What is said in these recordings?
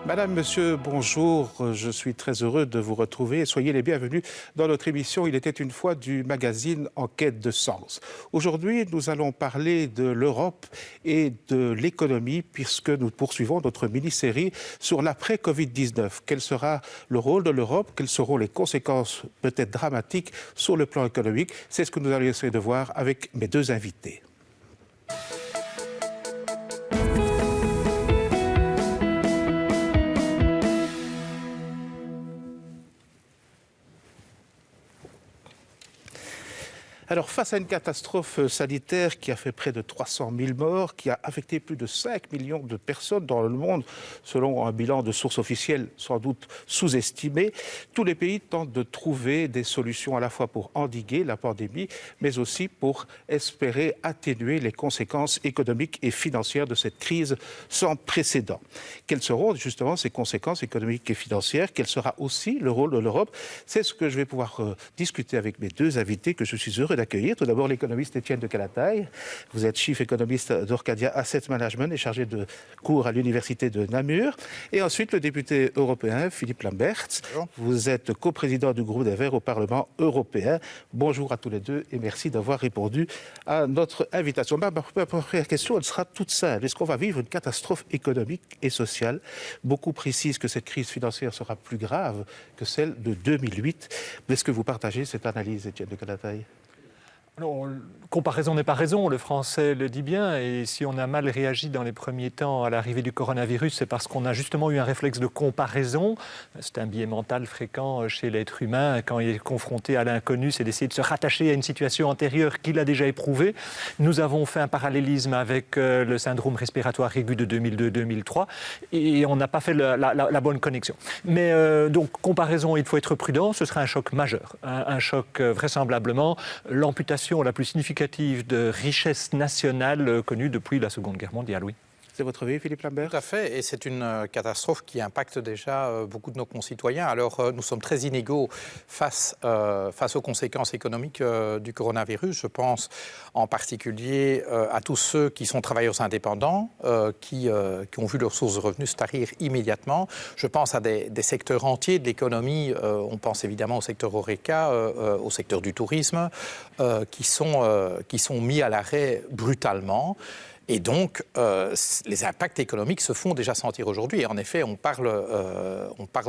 Madame, Monsieur, bonjour. Je suis très heureux de vous retrouver et soyez les bienvenus dans notre émission « Il était une fois » du magazine En quête de sens. Aujourd'hui, nous allons parler de l'Europe et de l'économie puisque nous poursuivons notre mini-série sur l'après-Covid-19. Quel sera le rôle de l'Europe? Quelles seront les conséquences peut-être dramatiques sur le plan économique? C'est ce que nous allons essayer de voir avec mes deux invités. Alors, face à une catastrophe sanitaire qui a fait près de 300 000 morts, qui a affecté plus de 5 millions de personnes dans le monde, selon un bilan de sources officielles sans doute sous-estimé, tous les pays tentent de trouver des solutions à la fois pour endiguer la pandémie, mais aussi pour espérer atténuer les conséquences économiques et financières de cette crise sans précédent. Quelles seront justement ces conséquences économiques et financières? Quel sera aussi le rôle de l'Europe? C'est ce que je vais pouvoir discuter avec mes deux invités que je suis heureux d'accueillir. Tout d'abord, l'économiste Étienne de Calataille. Vous êtes chief économiste d'Orcadia Asset Management et chargé de cours à l'université de Namur. Et ensuite, le député européen Philippe Lamberts. Bonjour. Vous êtes coprésident du groupe des Verts au Parlement européen. Bonjour à tous les deux et merci d'avoir répondu à notre invitation. Ma première question, elle sera toute simple. Est-ce qu'on va vivre une catastrophe économique et sociale? Beaucoup précisent que cette crise financière sera plus grave que celle de 2008. Est-ce que vous partagez cette analyse, Étienne de Calataille? Alors, comparaison n'est pas raison, le français le dit bien, et si on a mal réagi dans les premiers temps à l'arrivée du coronavirus, c'est parce qu'on a justement eu un réflexe de comparaison. C'est un biais mental fréquent chez l'être humain quand il est confronté à l'inconnu, c'est d'essayer de se rattacher à une situation antérieure qu'il a déjà éprouvée. Nous avons fait un parallélisme avec le syndrome respiratoire aigu de 2002-2003 et on n'a pas fait la bonne connexion. Mais donc, comparaison, il faut être prudent, ce sera un choc majeur, un choc vraisemblablement, l'amputation la plus significative de richesse nationale connue depuis la Seconde Guerre mondiale, oui. C'est votre avis, Philippe Lambert? Tout à fait, et c'est une catastrophe qui impacte déjà beaucoup de nos concitoyens. Alors, nous sommes très inégaux face aux conséquences économiques du coronavirus. Je pense en particulier à tous ceux qui sont travailleurs indépendants, qui ont vu leurs sources de revenus se tarir immédiatement. Je pense à des secteurs entiers de l'économie. On pense évidemment au secteur HoReCa, au secteur du tourisme, qui sont mis à l'arrêt brutalement. Et donc, les impacts économiques se font déjà sentir aujourd'hui. Et en effet, on parle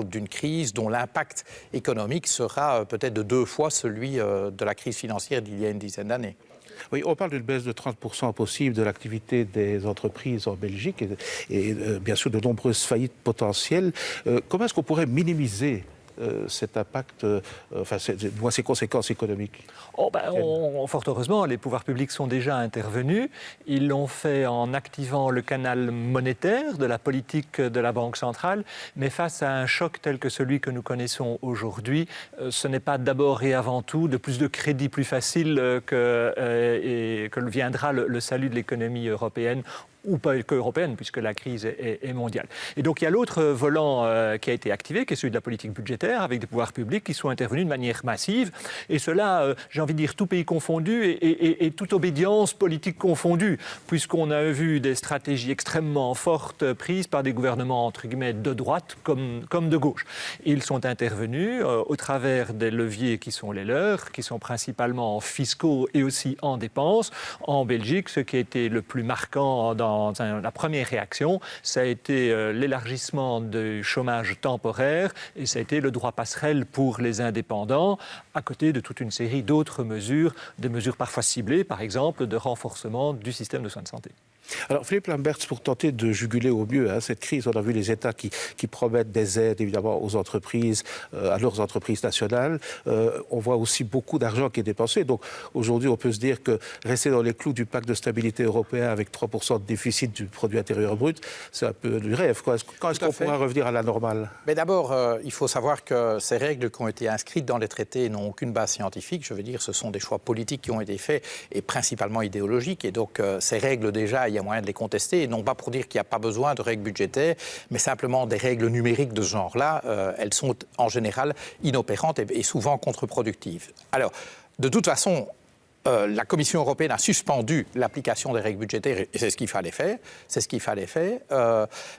d'une crise dont l'impact économique sera peut-être de 2 fois celui de la crise financière d'il y a une dizaine d'années. Oui, on parle d'une baisse de 30% possible de l'activité des entreprises en Belgique et bien sûr de nombreuses faillites potentielles. Comment est-ce qu'on pourrait minimiser cet impact, ces conséquences économiques? Fort heureusement, les pouvoirs publics sont déjà intervenus. Ils l'ont fait en activant le canal monétaire de la politique de la Banque centrale. Mais face à un choc tel que celui que nous connaissons aujourd'hui, ce n'est pas d'abord et avant tout de plus de crédit plus facile que viendra le salut de l'économie européenne ou pas que européenne, puisque la crise est mondiale. Et donc il y a l'autre volant qui a été activé, qui est celui de la politique budgétaire, avec des pouvoirs publics qui sont intervenus de manière massive. Et cela, j'ai envie de dire, tout pays confondu et toute obédience politique confondue, puisqu'on a vu des stratégies extrêmement fortes prises par des gouvernements, entre guillemets, de droite comme de gauche. Ils sont intervenus au travers des leviers qui sont les leurs, qui sont principalement fiscaux et aussi en dépenses. En Belgique, ce qui a été le plus marquant dans la première réaction, ça a été l'élargissement du chômage temporaire et ça a été le droit passerelle pour les indépendants, à côté de toute une série d'autres mesures, des mesures parfois ciblées, par exemple, de renforcement du système de soins de santé. Alors Philippe Lamberts, pour tenter de juguler au mieux cette crise, on a vu les États qui promettent des aides évidemment aux entreprises, à leurs entreprises nationales. On voit aussi beaucoup d'argent qui est dépensé. Donc aujourd'hui, on peut se dire que rester dans les clous du pacte de stabilité européen avec 3% de déficit du produit intérieur brut, c'est un peu du rêve. Quand est-ce qu'on pourra revenir à la normale? Mais d'abord, il faut savoir que ces règles qui ont été inscrites dans les traités n'ont aucune base scientifique. Je veux dire, ce sont des choix politiques qui ont été faits et principalement idéologiques. Et donc, ces règles déjà, il y a moyen de les contester, et non pas pour dire qu'il n'y a pas besoin de règles budgétaires, mais simplement des règles numériques de ce genre-là, elles sont en général inopérantes et souvent contre-productives. Alors, de toute façon, la Commission européenne a suspendu l'application des règles budgétaires et c'est ce qu'il fallait faire.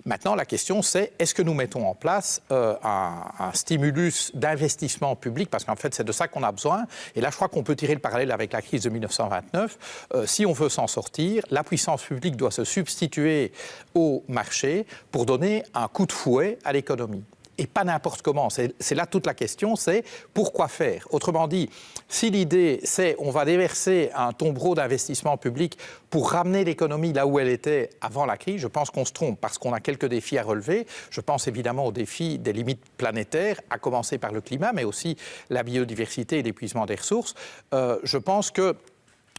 Maintenant, la question c'est, est-ce que nous mettons en place un stimulus d'investissement public, parce qu'en fait c'est de ça qu'on a besoin. Et là je crois qu'on peut tirer le parallèle avec la crise de 1929. Si on veut s'en sortir, la puissance publique doit se substituer au marché pour donner un coup de fouet à l'économie. Et pas n'importe comment. C'est là toute la question, c'est pourquoi faire. Autrement dit, si l'idée c'est on va déverser un tombereau d'investissement public pour ramener l'économie là où elle était avant la crise, je pense qu'on se trompe parce qu'on a quelques défis à relever. Je pense évidemment aux défis des limites planétaires, à commencer par le climat, mais aussi la biodiversité et l'épuisement des ressources. Je pense que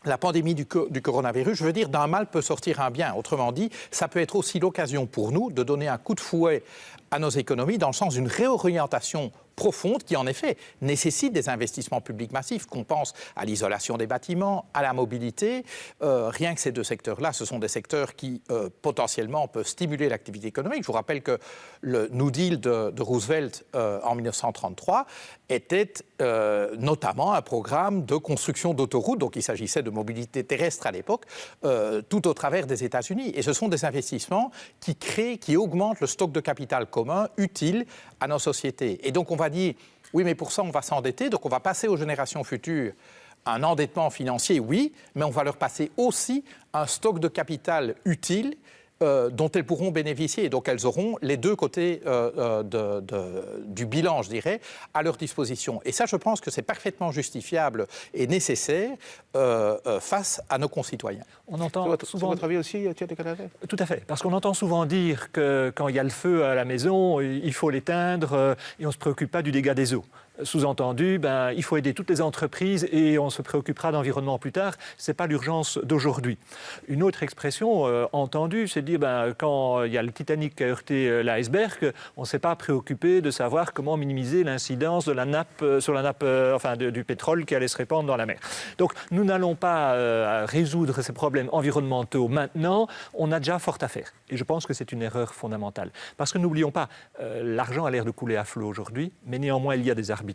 la pandémie du coronavirus, je veux dire, d'un mal peut sortir un bien. Autrement dit, ça peut être aussi l'occasion pour nous de donner un coup de fouet à nos économies dans le sens d'une réorientation profonde qui, en effet, nécessite des investissements publics massifs, qu'on pense à l'isolation des bâtiments, à la mobilité. Rien que ces deux secteurs-là, ce sont des secteurs qui, potentiellement, peuvent stimuler l'activité économique. Je vous rappelle que le New Deal de Roosevelt en 1933 était notamment un programme de construction d'autoroutes, donc il s'agissait de mobilité terrestre à l'époque, tout au travers des États-Unis. Et ce sont des investissements qui augmentent le stock de capital commun utile à nos sociétés. Et donc on va dire, oui mais pour ça on va s'endetter, donc on va passer aux générations futures un endettement financier, oui, mais on va leur passer aussi un stock de capital utile dont elles pourront bénéficier. Et donc elles auront les deux côtés du bilan, je dirais, à leur disposition. Et ça, je pense que c'est parfaitement justifiable et nécessaire face à nos concitoyens. On entend souvent... C'est votre avis aussi, Étienne de Canada ? Tout à fait, parce qu'on entend souvent dire que quand il y a le feu à la maison, il faut l'éteindre et on ne se préoccupe pas du dégât des eaux. Sous-entendu, il faut aider toutes les entreprises et on se préoccupera d'environnement plus tard. Ce n'est pas l'urgence d'aujourd'hui. Une autre expression entendue, c'est de dire quand il y a le Titanic qui a heurté l'iceberg, on ne s'est pas préoccupé de savoir comment minimiser l'incidence de la nappe, sur la nappe du pétrole qui allait se répandre dans la mer. Donc nous n'allons pas résoudre ces problèmes environnementaux maintenant, on a déjà fort à faire. Et je pense que c'est une erreur fondamentale. Parce que n'oublions pas, l'argent a l'air de couler à flot aujourd'hui, mais néanmoins il y a des arbitrages.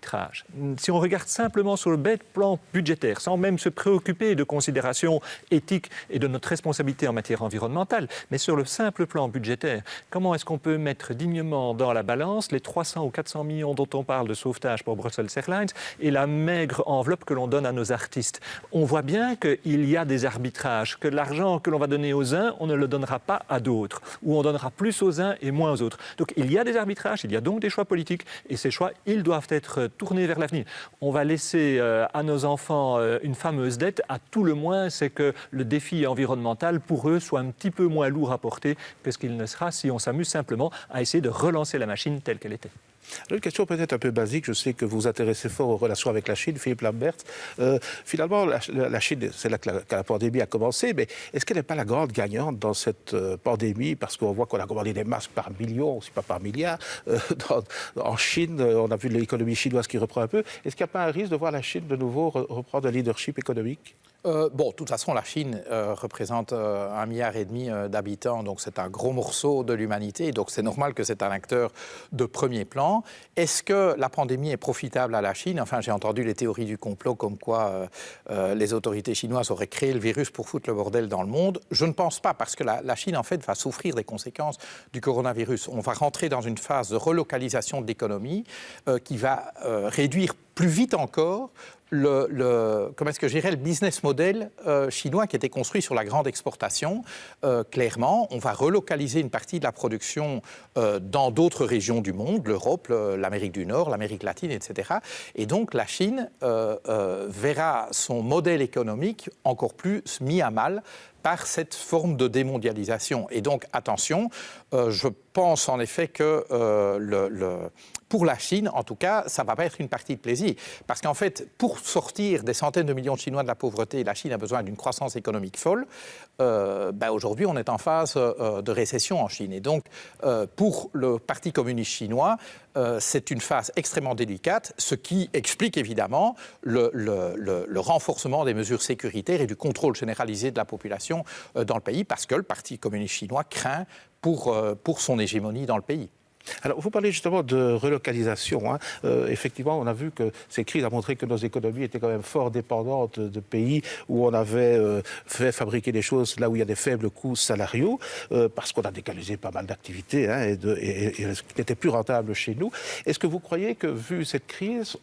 Si on regarde simplement sur le bête plan budgétaire, sans même se préoccuper de considérations éthiques et de notre responsabilité en matière environnementale, mais sur le simple plan budgétaire, comment est-ce qu'on peut mettre dignement dans la balance les 300 ou 400 millions dont on parle de sauvetage pour Brussels Airlines et la maigre enveloppe que l'on donne à nos artistes? On voit bien qu'il y a des arbitrages, que l'argent que l'on va donner aux uns, on ne le donnera pas à d'autres, ou on donnera plus aux uns et moins aux autres. Donc il y a des arbitrages, il y a donc des choix politiques, et ces choix, ils doivent être tournés vers l'avenir. On va laisser à nos enfants une fameuse dette, à tout le moins, c'est que le défi environnemental, pour eux, soit un petit peu moins lourd à porter que ce qu'il ne sera si on s'amuse simplement à essayer de relancer la machine telle qu'elle était. Une question peut-être un peu basique, je sais que vous vous intéressez fort aux relations avec la Chine, Philippe Lambert. Finalement, la Chine, c'est là que la pandémie a commencé, mais est-ce qu'elle n'est pas la grande gagnante dans cette pandémie? Parce qu'on voit qu'on a commandé des masques par millions, si pas par milliards. En Chine, on a vu l'économie chinoise qui reprend un peu. Est-ce qu'il n'y a pas un risque de voir la Chine de nouveau reprendre un leadership économique? De toute façon, la Chine représente 1,5 milliard d'habitants, donc c'est un gros morceau de l'humanité, donc c'est normal que c'est un acteur de premier plan. Est-ce que la pandémie est profitable à la Chine? Enfin, j'ai entendu les théories du complot comme quoi les autorités chinoises auraient créé le virus pour foutre le bordel dans le monde. Je ne pense pas, parce que la Chine, en fait, va souffrir des conséquences du coronavirus. On va rentrer dans une phase de relocalisation de l'économie qui va réduire plus vite encore le business model chinois qui était construit sur la grande exportation. Clairement, on va relocaliser une partie de la production dans d'autres régions du monde, l'Europe, l'Amérique du Nord, l'Amérique latine, etc. Et donc la Chine verra son modèle économique encore plus mis à mal par cette forme de démondialisation. Et donc, attention, je pense en effet que pour la Chine, en tout cas, ça ne va pas être une partie de plaisir. Parce qu'en fait, pour sortir des centaines de millions de Chinois de la pauvreté, la Chine a besoin d'une croissance économique folle. Aujourd'hui, on est en phase de récession en Chine. Et donc, pour le Parti communiste chinois, c'est une phase extrêmement délicate, ce qui explique évidemment le renforcement des mesures sécuritaires et du contrôle généralisé de la population dans le pays, parce que le Parti communiste chinois craint pour son hégémonie dans le pays. Alors, vous parlez justement de relocalisation. Effectivement, on a vu que ces crises ont montré que nos économies étaient quand même fort dépendantes de pays où on avait fait fabriquer des choses là où il y a des faibles coûts salariaux, parce qu'on a délocalisé pas mal d'activités et ce qui n'était plus rentable chez nous. Est-ce que vous croyez que, vu cette crise,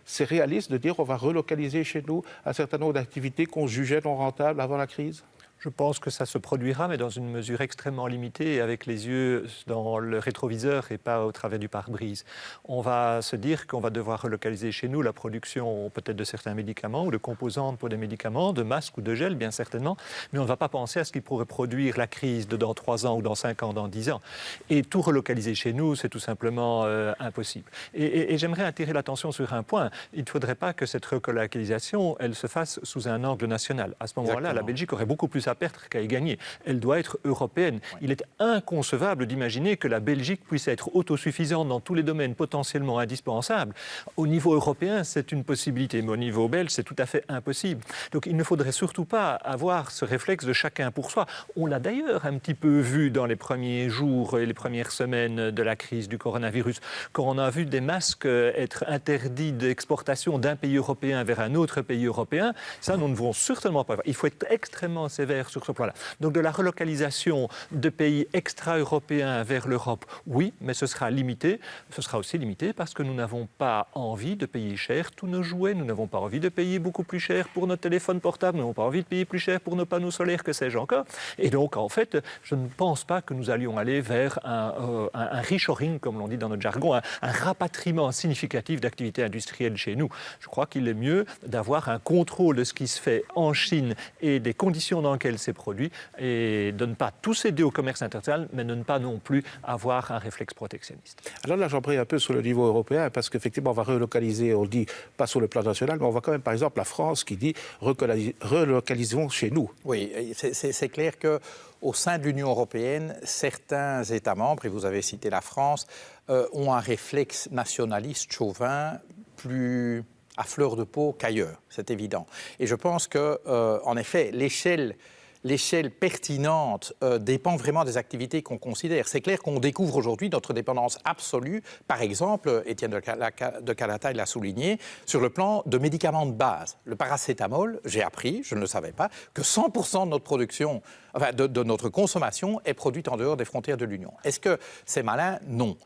c'est réaliste de dire on va relocaliser chez nous un certain nombre d'activités qu'on jugeait non rentables avant la crise ? Je pense que ça se produira, mais dans une mesure extrêmement limitée, avec les yeux dans le rétroviseur et pas au travers du pare-brise. On va se dire qu'on va devoir relocaliser chez nous la production peut-être de certains médicaments ou de composantes pour des médicaments, de masques ou de gel, bien certainement, mais on ne va pas penser à ce qui pourrait produire la crise de dans 3 ans ou dans 5 ans, dans 10 ans. Et tout relocaliser chez nous, c'est tout simplement impossible. Et j'aimerais attirer l'attention sur un point. Il ne faudrait pas que cette relocalisation, elle se fasse sous un angle national. À ce moment-là, la Belgique aurait beaucoup plus à perdre qu'à y gagner. Elle doit être européenne. Oui. Il est inconcevable d'imaginer que la Belgique puisse être autosuffisante dans tous les domaines potentiellement indispensables. Au niveau européen, c'est une possibilité, mais au niveau belge, c'est tout à fait impossible. Donc il ne faudrait surtout pas avoir ce réflexe de chacun pour soi. On l'a d'ailleurs un petit peu vu dans les premiers jours et les premières semaines de la crise du coronavirus, quand on a vu des masques être interdits d'exportation d'un pays européen vers un autre pays européen. Ça, nous ne devons certainement pas faire. Il faut être extrêmement sévère sur ce plan-là. Donc de la relocalisation de pays extra-européens vers l'Europe, oui, mais ce sera limité. Ce sera aussi limité parce que nous n'avons pas envie de payer cher tous nos jouets, nous n'avons pas envie de payer beaucoup plus cher pour nos téléphones portables, nous n'avons pas envie de payer plus cher pour nos panneaux solaires, que sais-je encore. Et donc, en fait, je ne pense pas que nous allions aller vers un reshoring, comme l'on dit dans notre jargon, un rapatriement significatif d'activités industrielles chez nous. Je crois qu'il est mieux d'avoir un contrôle de ce qui se fait en Chine et des conditions dans lesquelles ces produits et de ne pas tout céder au commerce international, mais de ne pas non plus avoir un réflexe protectionniste. Alors là, j'embraye un peu sur le niveau européen, parce qu'effectivement, on va relocaliser, on le dit, pas sur le plan national, mais on voit quand même, par exemple, la France qui dit relocalisons chez nous. Oui, c'est clair qu'au sein de l'Union européenne, certains États membres, et vous avez cité la France, ont un réflexe nationaliste chauvin plus à fleur de peau qu'ailleurs, c'est évident. Et je pense qu'en effet, l'échelle pertinente dépend vraiment des activités qu'on considère. C'est clair qu'on découvre aujourd'hui notre dépendance absolue, par exemple, Étienne de Calataille l'a souligné, sur le plan de médicaments de base. Le paracétamol, j'ai appris, je ne le savais pas, que 100% de notre production, enfin de notre consommation est produite en dehors des frontières de l'Union. Est-ce que c'est malin? Non.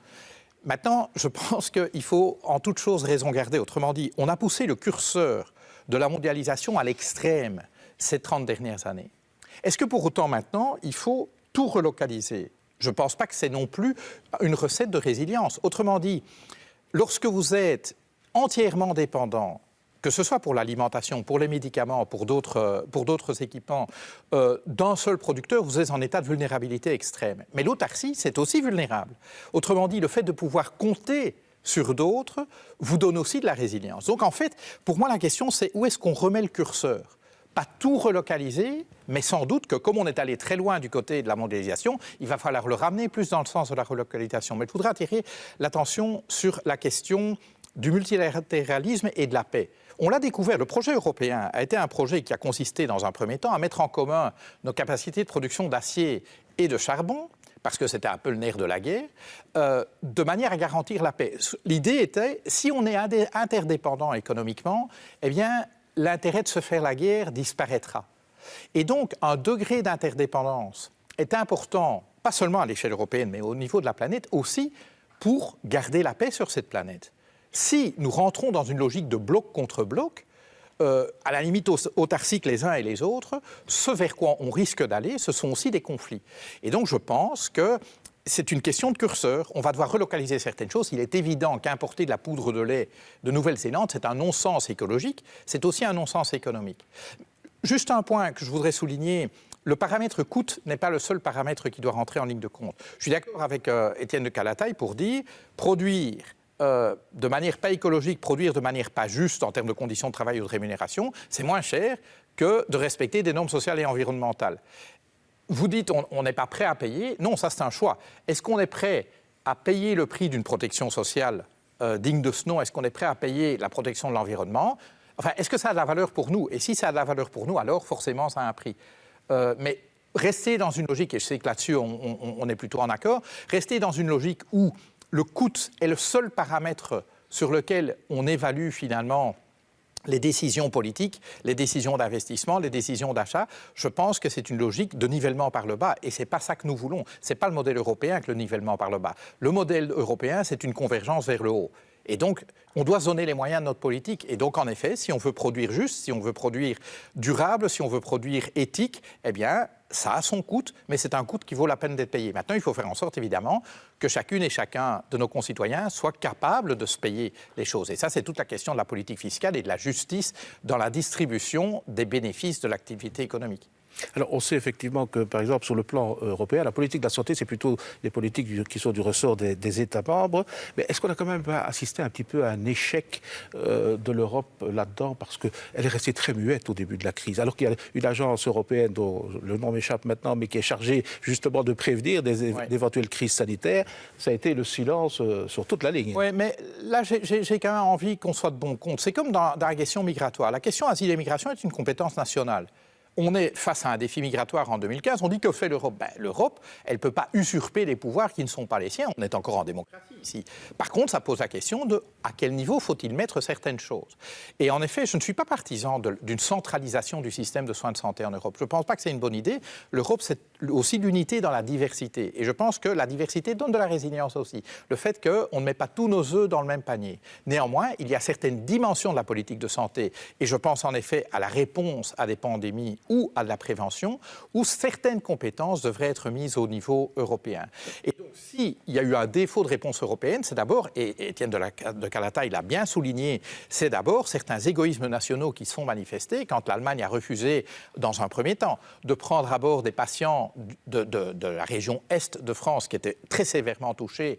Maintenant, je pense qu'il faut en toute chose raison garder. Autrement dit, on a poussé le curseur de la mondialisation à l'extrême ces 30 dernières années. Est-ce que pour autant maintenant, il faut tout relocaliser? Je ne pense pas que c'est non plus une recette de résilience. Autrement dit, lorsque vous êtes entièrement dépendant, que ce soit pour l'alimentation, pour les médicaments, pour d'autres équipements, d'un seul producteur, vous êtes en état de vulnérabilité extrême. Mais l'autarcie, c'est aussi vulnérable. Autrement dit, le fait de pouvoir compter sur d'autres vous donne aussi de la résilience. Donc en fait, pour moi, la question, c'est où est-ce qu'on remet le curseur? Pas tout relocaliser, mais sans doute que comme on est allé très loin du côté de la mondialisation, il va falloir le ramener plus dans le sens de la relocalisation. Mais je voudrais attirer l'attention sur la question du multilatéralisme et de la paix. On l'a découvert, le projet européen a été un projet qui a consisté dans un premier temps à mettre en commun nos capacités de production d'acier et de charbon, parce que c'était un peu le nerf de la guerre, de manière à garantir la paix. L'idée était, si on est interdépendant économiquement, eh bien, l'intérêt de se faire la guerre disparaîtra. Et donc, un degré d'interdépendance est important, pas seulement à l'échelle européenne, mais au niveau de la planète aussi, pour garder la paix sur cette planète. Si nous rentrons dans une logique de bloc contre bloc, à la limite autarcique les uns et les autres, ce vers quoi on risque d'aller, ce sont aussi des conflits. Et donc, je pense que c'est une question de curseur. On va devoir relocaliser certaines choses. Il est évident qu'importer de la poudre de lait de Nouvelle-Zélande, c'est un non-sens écologique, c'est aussi un non-sens économique. Juste un point que je voudrais souligner le paramètre coût n'est pas le seul paramètre qui doit rentrer en ligne de compte. Je suis d'accord avec Étienne de Calataï pour dire produire de manière pas écologique, produire de manière pas juste en termes de conditions de travail ou de rémunération, c'est moins cher que de respecter des normes sociales et environnementales. Vous dites on n'est pas prêt à payer. Non, ça c'est un choix. Est-ce qu'on est prêt à payer le prix d'une protection sociale digne de ce nom? Est-ce qu'on est prêt à payer la protection de l'environnement? Enfin, est-ce que ça a de la valeur pour nous? Et si ça a de la valeur pour nous, alors forcément ça a un prix. Mais rester dans une logique, et je sais que là-dessus on est plutôt en accord, rester dans une logique où le coût est le seul paramètre sur lequel on évalue finalement les décisions politiques, les décisions d'investissement, les décisions d'achat, je pense que c'est une logique de nivellement par le bas. Et ce n'est pas ça que nous voulons. Ce n'est pas le modèle européen que le nivellement par le bas. Le modèle européen, c'est une convergence vers le haut. Et donc, on doit zoner les moyens de notre politique. Et donc, en effet, si on veut produire juste, si on veut produire durable, si on veut produire éthique, eh bien, ça a son coût, mais c'est un coût qui vaut la peine d'être payé. Maintenant, il faut faire en sorte, évidemment, que chacune et chacun de nos concitoyens soit capable de se payer les choses. Et ça, c'est toute la question de la politique fiscale et de la justice dans la distribution des bénéfices de l'activité économique. Alors, on sait effectivement que, par exemple, sur le plan européen, la politique de la santé, c'est plutôt des politiques qui sont du ressort des États membres. Mais est-ce qu'on a quand même pas assisté un petit peu à un échec de l'Europe là-dedans? Parce qu'elle est restée très muette au début de la crise. Alors qu'il y a une agence européenne dont le nom m'échappe maintenant, mais qui est chargée justement de prévenir d'éventuelles crises sanitaires, ça a été le silence sur toute la ligne. Oui, mais là, j'ai quand même envie qu'on soit de bon compte. C'est comme dans la question migratoire. La question asile et migration est une compétence nationale. On est face à un défi migratoire en 2015. On dit que fait l'Europe? L'Europe, elle ne peut pas usurper les pouvoirs qui ne sont pas les siens. On est encore en démocratie ici. Par contre, ça pose la question de à quel niveau faut-il mettre certaines choses. Et en effet, je ne suis pas partisan d'une centralisation du système de soins de santé en Europe. Je ne pense pas que c'est une bonne idée. L'Europe, c'est aussi l'unité dans la diversité. Et je pense que la diversité donne de la résilience aussi. Le fait qu'on ne met pas tous nos œufs dans le même panier. Néanmoins, il y a certaines dimensions de la politique de santé. Et je pense en effet à la réponse à des pandémies ou à de la prévention, où certaines compétences devraient être mises au niveau européen. Et donc, s'il y a eu un défaut de réponse européenne, c'est d'abord, et Étienne de Calataï l'a bien souligné, c'est d'abord certains égoïsmes nationaux qui se sont manifestés quand l'Allemagne a refusé, dans un premier temps, de prendre à bord des patients de la région Est de France, qui étaient très sévèrement touchés.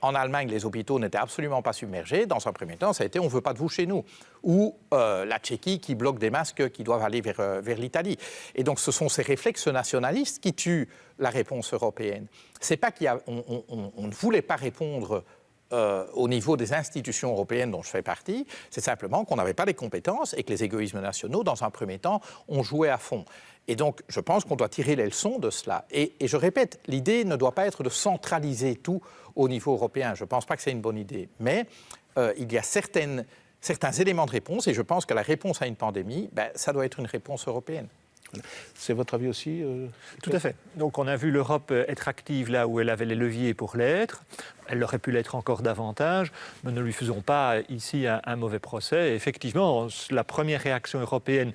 En Allemagne, les hôpitaux n'étaient absolument pas submergés. Dans un premier temps, ça a été « on ne veut pas de vous chez nous ». Ou la Tchéquie qui bloque des masques qui doivent aller vers l'Italie. Et donc, ce sont ces réflexes nationalistes qui tuent la réponse européenne. C'est pas on ne voulait pas répondre au niveau des institutions européennes dont je fais partie, c'est simplement qu'on n'avait pas les compétences et que les égoïsmes nationaux, dans un premier temps, ont joué à fond. Et donc, je pense qu'on doit tirer les leçons de cela. Et je répète, l'idée ne doit pas être de centraliser tout au niveau européen. Je ne pense pas que c'est une bonne idée. Mais il y a certains éléments de réponse, et je pense que la réponse à une pandémie, ça doit être une réponse européenne. C'est votre avis aussi Tout à fait. Donc on a vu l'Europe être active là où elle avait les leviers pour l'être. Elle aurait pu l'être encore davantage, mais ne lui faisons pas ici un mauvais procès. Et effectivement, la première réaction européenne,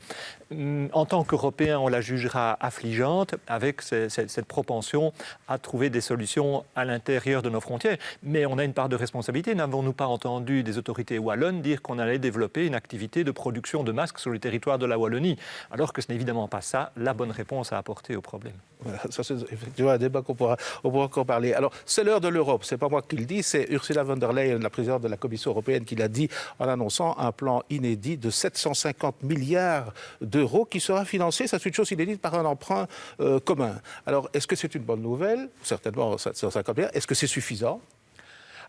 en tant qu'Européens, on la jugera affligeante avec cette propension à trouver des solutions à l'intérieur de nos frontières. Mais on a une part de responsabilité. N'avons-nous pas entendu des autorités wallonnes dire qu'on allait développer une activité de production de masques sur le territoire de la Wallonie, alors que ce n'est évidemment pas ça la bonne réponse à apporter au problème. Voilà, ça c'est effectivement un débat qu'on pourra encore parler. Alors, c'est l'heure de l'Europe, c'est pas moi qui le dis, c'est Ursula von der Leyen, la présidente de la Commission européenne, qui l'a dit en annonçant un plan inédit de 750 milliards d'euros qui sera financé, ça c'est une chose inédite, par un emprunt commun. Alors, est-ce que c'est une bonne nouvelle? Certainement 750 milliards. Est-ce que c'est suffisant?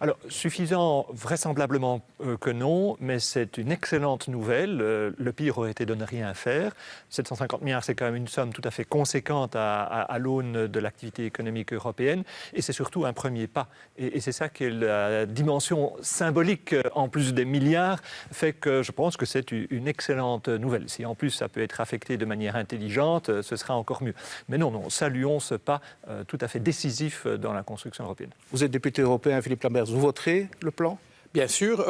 Alors, suffisant, vraisemblablement que non, mais c'est une excellente nouvelle. Le pire aurait été de ne rien faire. 750 milliards, c'est quand même une somme tout à fait conséquente à l'aune de l'activité économique européenne. Et c'est surtout un premier pas. Et c'est ça qui est la dimension symbolique, en plus des milliards, fait que je pense que c'est une excellente nouvelle. Si en plus ça peut être affecté de manière intelligente, ce sera encore mieux. Mais non, saluons ce pas tout à fait décisif dans la construction européenne. Vous êtes député européen, Philippe Lamberts. Vous voterez le plan? Bien sûr.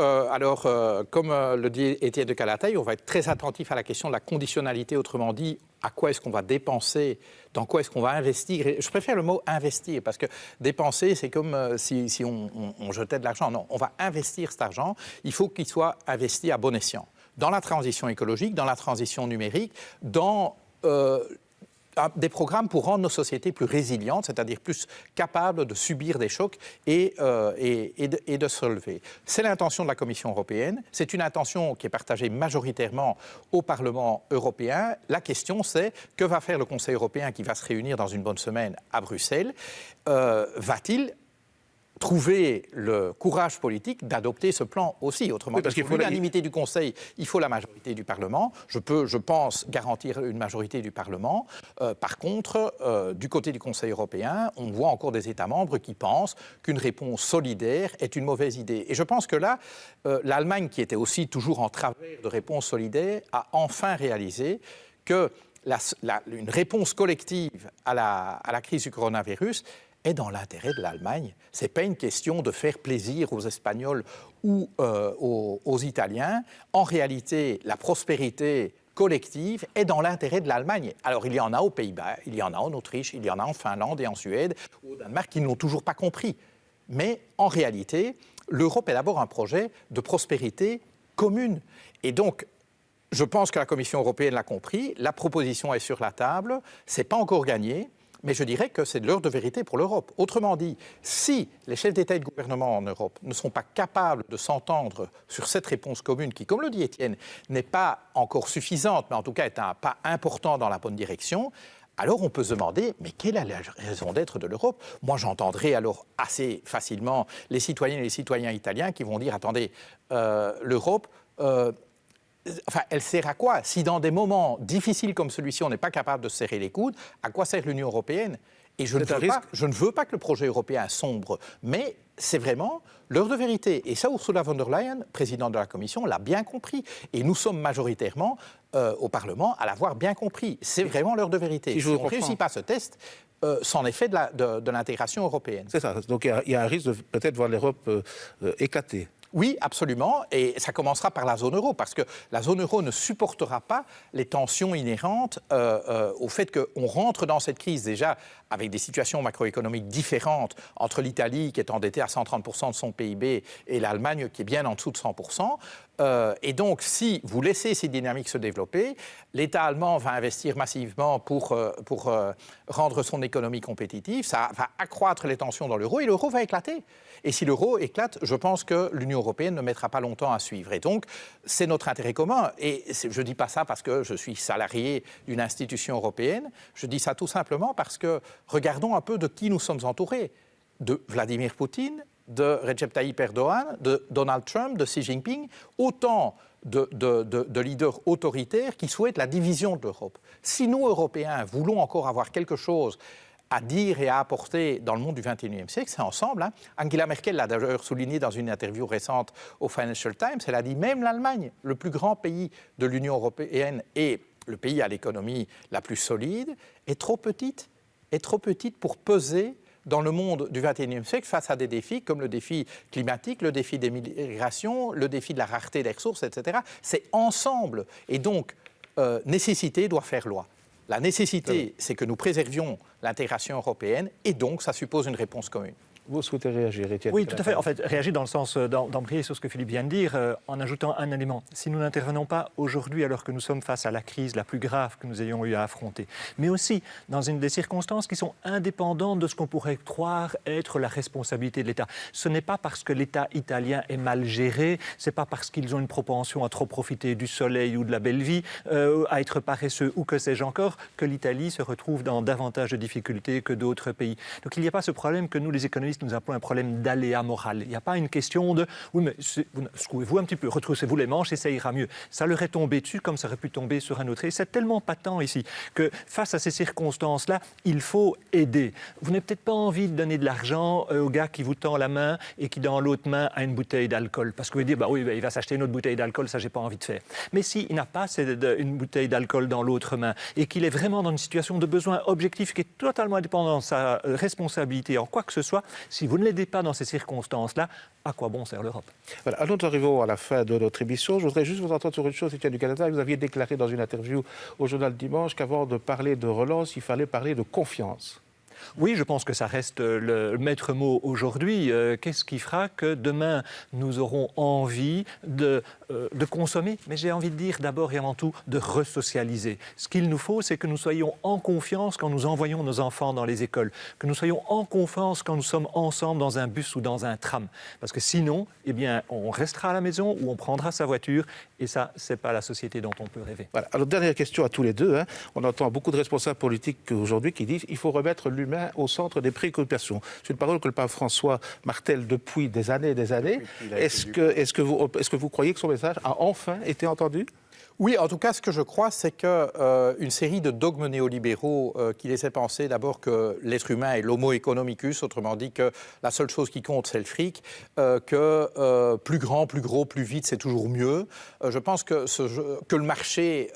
Comme le dit Étienne de Calataï, on va être très attentif à la question de la conditionnalité. Autrement dit, à quoi est-ce qu'on va dépenser, dans quoi est-ce qu'on va investir. Et je préfère le mot investir, parce que dépenser, c'est comme si on jetait de l'argent. Non, on va investir cet argent. Il faut qu'il soit investi à bon escient. Dans la transition écologique, dans la transition numérique, dans des programmes pour rendre nos sociétés plus résilientes, c'est-à-dire plus capables de subir des chocs et de se relever. C'est l'intention de la Commission européenne, c'est une intention qui est partagée majoritairement au Parlement européen. La question, c'est que va faire le Conseil européen qui va se réunir dans une bonne semaine à Bruxelles? Va-t-il trouver le courage politique d'adopter ce plan aussi? Autrement, parce qu'il faut l'unanimité du Conseil, il faut la majorité du Parlement. Je pense, garantir une majorité du Parlement. Par contre, du côté du Conseil européen, on voit encore des États membres qui pensent qu'une réponse solidaire est une mauvaise idée. Et je pense que là, l'Allemagne, qui était aussi toujours en travers de réponse solidaire, a enfin réalisé que une réponse collective à la crise du coronavirus est dans l'intérêt de l'Allemagne. Ce n'est pas une question de faire plaisir aux Espagnols ou aux Italiens. En réalité, la prospérité collective est dans l'intérêt de l'Allemagne. Alors, il y en a aux Pays-Bas, il y en a en Autriche, il y en a en Finlande et en Suède, ou au Danemark, qui ne l'ont toujours pas compris. Mais en réalité, l'Europe est d'abord un projet de prospérité commune. Et donc, je pense que la Commission européenne l'a compris, la proposition est sur la table, ce n'est pas encore gagné. Mais je dirais que c'est de l'heure de vérité pour l'Europe. Autrement dit, si les chefs d'État et de gouvernement en Europe ne sont pas capables de s'entendre sur cette réponse commune, qui, comme le dit Étienne, n'est pas encore suffisante, mais en tout cas est un pas important dans la bonne direction, alors on peut se demander, mais quelle est la raison d'être de l'Europe? Moi, j'entendrai alors assez facilement les citoyennes et les citoyens italiens qui vont dire, attendez, l'Europe... Enfin, elle sert à quoi? Si dans des moments difficiles comme celui-ci, on n'est pas capable de serrer les coudes, à quoi sert l'Union européenne? Et je ne veux pas que le projet européen sombre, mais c'est vraiment l'heure de vérité. Et ça, Ursula von der Leyen, présidente de la Commission, l'a bien compris. Et nous sommes majoritairement au Parlement à l'avoir bien compris. C'est vraiment l'heure de vérité. Si on ne réussit pas ce test, c'en est fait de l'intégration européenne. C'est ça. Donc il y a un risque de peut-être voir l'Europe éclater. Oui, absolument, et ça commencera par la zone euro, parce que la zone euro ne supportera pas les tensions inhérentes au fait qu'on rentre dans cette crise déjà avec des situations macroéconomiques différentes entre l'Italie, qui est endettée à 130% de son PIB, et l'Allemagne, qui est bien en dessous de 100%. Et donc, si vous laissez ces dynamiques se développer, l'État allemand va investir massivement pour rendre son économie compétitive, ça va accroître les tensions dans l'euro, et l'euro va éclater. Et si l'euro éclate, je pense que l'Union européenne ne mettra pas longtemps à suivre. Et donc, c'est notre intérêt commun. Et je ne dis pas ça parce que je suis salarié d'une institution européenne. Je dis ça tout simplement parce que regardons un peu de qui nous sommes entourés. De Vladimir Poutine, de Recep Tayyip Erdogan, de Donald Trump, de Xi Jinping, autant de leaders autoritaires qui souhaitent la division de l'Europe. Si nous, Européens, voulons encore avoir quelque chose à dire et à apporter dans le monde du XXIe siècle, c'est ensemble. Hein. Angela Merkel l'a d'ailleurs souligné dans une interview récente au Financial Times. Elle a dit même l'Allemagne, le plus grand pays de l'Union européenne et le pays à l'économie la plus solide, est trop petite pour peser dans le monde du XXIe siècle face à des défis comme le défi climatique, le défi des migrations, le défi de la rareté des ressources, etc. C'est ensemble. Et donc, nécessité doit faire loi. La nécessité, c'est que nous préservions l'intégration européenne et donc ça suppose une réponse commune. Vous souhaitez réagir, Étienne? Oui, tout à fait. En fait, réagir dans le sens d'embrayer sur ce que Philippe vient de dire, en ajoutant un élément. Si nous n'intervenons pas aujourd'hui, alors que nous sommes face à la crise la plus grave que nous ayons eu à affronter, mais aussi dans des circonstances qui sont indépendantes de ce qu'on pourrait croire être la responsabilité de l'État. Ce n'est pas parce que l'État italien est mal géré, c'est pas parce qu'ils ont une propension à trop profiter du soleil ou de la belle vie, à être paresseux ou que sais-je encore, que l'Italie se retrouve dans davantage de difficultés que d'autres pays. Donc il n'y a pas ce problème que nous, les économistes, nous appelons un problème d'aléa moral. Il n'y a pas une question de « oui, mais secouez-vous un petit peu, retroussez-vous les manches et ça ira mieux ». Ça leur est tombé dessus comme ça aurait pu tomber sur un autre. Et c'est tellement patent ici que face à ces circonstances-là, il faut aider. Vous n'avez peut-être pas envie de donner de l'argent au gars qui vous tend la main et qui, dans l'autre main, a une bouteille d'alcool. Parce que vous dites « bah oui, il va s'acheter une autre bouteille d'alcool, ça, j'ai pas envie de faire ». Mais s'il n'a pas une bouteille d'alcool dans l'autre main et qu'il est vraiment dans une situation de besoin objectif qui est totalement indépendant de sa responsabilité en quoi que ce soit, si vous ne l'aidez pas dans ces circonstances-là, à quoi bon sert l'Europe? Voilà, alors nous arrivons à la fin de notre émission. Je voudrais juste vous entendre sur une chose, Étienne du Canada. Vous aviez déclaré dans une interview au journal Dimanche qu'avant de parler de relance, il fallait parler de confiance. Oui, je pense que ça reste le maître mot aujourd'hui. Qu'est-ce qui fera que demain, nous aurons envie de consommer, mais j'ai envie de dire d'abord et avant tout de resocialiser. Ce qu'il nous faut, c'est que nous soyons en confiance quand nous envoyons nos enfants dans les écoles, que nous soyons en confiance quand nous sommes ensemble dans un bus ou dans un tram. Parce que sinon, eh bien, on restera à la maison ou on prendra sa voiture, et ça, ce n'est pas la société dont on peut rêver. Voilà. Alors, dernière question à tous les deux. On entend beaucoup de responsables politiques aujourd'hui qui disent qu'il faut remettre l'humain au centre des préoccupations. C'est une parole que le pape François martèle depuis des années et des années. Est-ce que vous croyez que son message a enfin été entendu ? Oui, en tout cas, ce que je crois, c'est qu'une série de dogmes néolibéraux qui laissaient penser d'abord que l'être humain est l'homo economicus, autrement dit que la seule chose qui compte, c'est le fric, que plus grand, plus gros, plus vite, c'est toujours mieux. Je pense que le marché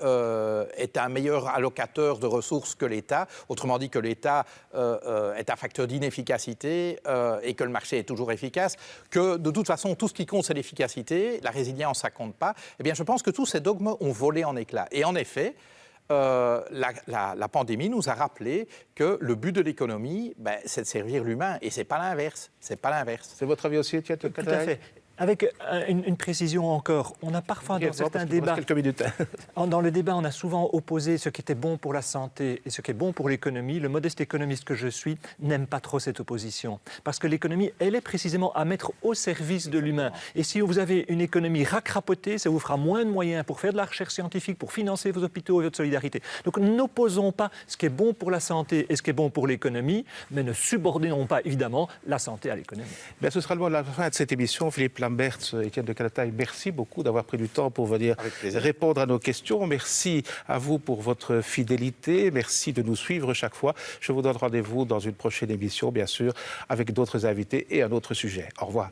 est un meilleur allocateur de ressources que l'État, autrement dit que l'État est un facteur d'inefficacité et que le marché est toujours efficace, que de toute façon, tout ce qui compte, c'est l'efficacité, la résilience, ça compte pas. Eh bien, je pense que tous ces dogmes ont volé en éclats. Et en effet, la pandémie nous a rappelé que le but de l'économie, c'est de servir l'humain. Et ce n'est pas l'inverse. C'est votre avis aussi, Étienne Tout à fait. Avec une précision encore, on a parfois dans certains débats, dans le débat, on a souvent opposé ce qui était bon pour la santé et ce qui est bon pour l'économie. Le modeste économiste que je suis n'aime pas trop cette opposition. Parce que l'économie, elle est précisément à mettre au service de l'humain. Et si vous avez une économie racrapotée, ça vous fera moins de moyens pour faire de la recherche scientifique, pour financer vos hôpitaux et votre solidarité. Donc n'opposons pas ce qui est bon pour la santé et ce qui est bon pour l'économie, mais ne subordonnons pas évidemment la santé à l'économie. Bien, ce sera le mot de la fin de cette émission. Philippe Lambert, Étienne de Calataille, merci beaucoup d'avoir pris du temps pour venir répondre à nos questions. Merci à vous pour votre fidélité. Merci de nous suivre chaque fois. Je vous donne rendez-vous dans une prochaine émission, bien sûr, avec d'autres invités et un autre sujet. Au revoir.